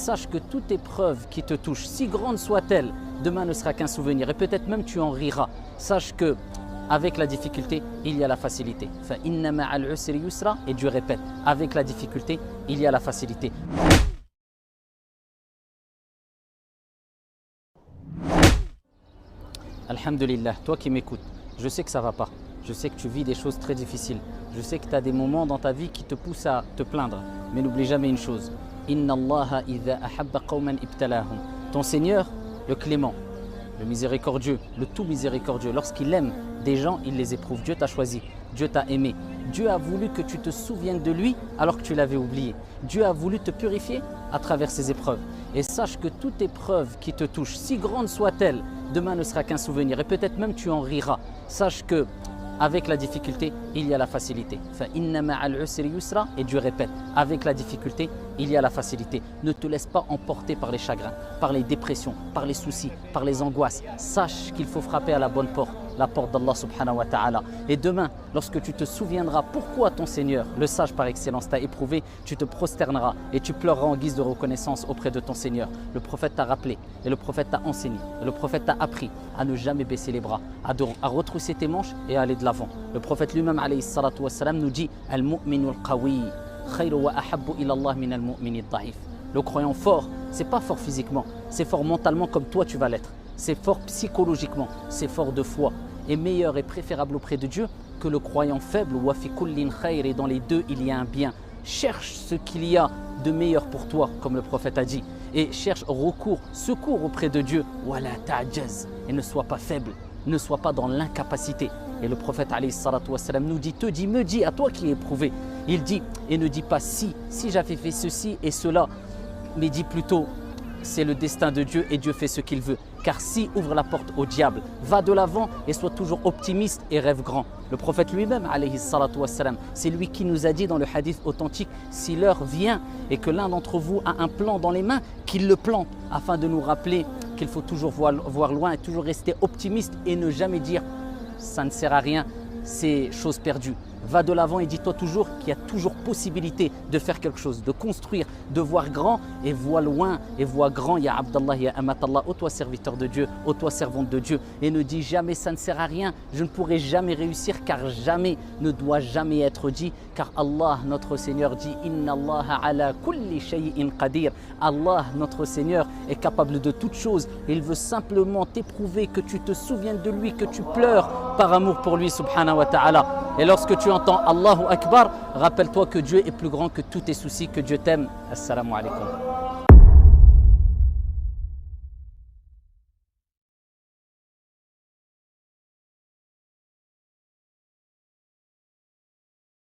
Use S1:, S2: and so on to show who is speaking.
S1: sache que toute épreuve qui te touche, si grande soit-elle, demain ne sera qu'un souvenir et peut-être même tu en riras. Sache que avec la difficulté, il y a la facilité. فَإِنَّ مَعَ الْعُسْرِ يُسْرًا. Et Dieu répète, avec la difficulté, il y a la facilité. Alhamdulillah, toi qui m'écoutes, je sais que ça ne va pas. Je sais que tu vis des choses très difficiles. Je sais que tu as des moments dans ta vie qui te poussent à te plaindre. Mais n'oublie jamais une chose. Inna Allaha idha ahabba qawman ibtalahum. Ton Seigneur, le clément, le miséricordieux, le tout miséricordieux, lorsqu'il aime des gens, il les éprouve. Dieu t'a choisi, Dieu t'a aimé. Dieu a voulu que tu te souviennes de lui alors que tu l'avais oublié. Dieu a voulu te purifier à travers ces épreuves. Et sache que toute épreuve qui te touche, si grande soit-elle, demain ne sera qu'un souvenir et peut-être même tu en riras. Sache que avec la difficulté, il y a la facilité. فَإِنَّ مَعَ الْعُسْرِ يُسْرًا. Et Dieu répète, avec la difficulté, il y a la facilité. Ne te laisse pas emporter par les chagrins, par les dépressions, par les soucis, par les angoisses. Sache qu'il faut frapper à la bonne porte, la porte d'Allah subhanahu wa ta'ala. Et demain, lorsque tu te souviendras pourquoi ton Seigneur, le sage par excellence, t'a éprouvé, tu te prosterneras et tu pleureras en guise de reconnaissance auprès de ton Seigneur. Le prophète t'a rappelé et le prophète t'a enseigné et le prophète t'a appris à ne jamais baisser les bras, à retrousser tes manches et à aller de l'avant. Le prophète lui-même alayhi salatu wassalam, nous dit « Al-mu'minu al-qawi khayru wa ahabbu ila Allah min al-mu'mini al-da'if » Le croyant fort, c'est pas fort physiquement, c'est fort mentalement comme toi tu vas l'être. C'est fort psychologiquement, c'est fort de foi et meilleur et préférable auprès de Dieu que le croyant faible. Wa fi kullin khayr. Et dans les deux, il y a un bien. Cherche ce qu'il y a de meilleur pour toi, comme le prophète a dit, et cherche secours auprès de Dieu. Wala ta'jaz. Et ne sois pas faible, ne sois pas dans l'incapacité. Et le prophète alayhi salatu wassalam nous dit, me dit à toi qui es éprouvé, il dit, et ne dis pas si j'avais fait ceci et cela, mais dis plutôt, c'est le destin de Dieu et Dieu fait ce qu'il veut. Car si ouvre la porte au diable, va de l'avant et sois toujours optimiste et rêve grand. Le prophète lui-même, alayhi salatu wassalam, c'est lui qui nous a dit dans le hadith authentique, si l'heure vient et que l'un d'entre vous a un plan dans les mains, qu'il le plante, afin de nous rappeler qu'il faut toujours voir loin et toujours rester optimiste et ne jamais dire ça ne sert à rien, c'est chose perdue. Va de l'avant et dis-toi toujours qu'il y a toujours possibilité de faire quelque chose, de construire, de voir grand et vois loin et vois grand. Ya Abdallah, ya Amatallah, ô toi serviteur de Dieu, ô toi servante de Dieu. Et ne dis jamais ça ne sert à rien, je ne pourrai jamais réussir, car jamais ne doit jamais être dit. Car Allah, notre Seigneur, dit Inna Allah ala kulli shay'in qadir. Allah, notre Seigneur, est capable de toutes choses. Il veut simplement t'éprouver, que tu te souviennes de lui, que tu pleures par amour pour lui, subhanahu wa ta'ala. Et lorsque tu entends Allahu Akbar, rappelle-toi que Dieu est plus grand que tous tes soucis, que Dieu t'aime. Assalamu alaikum.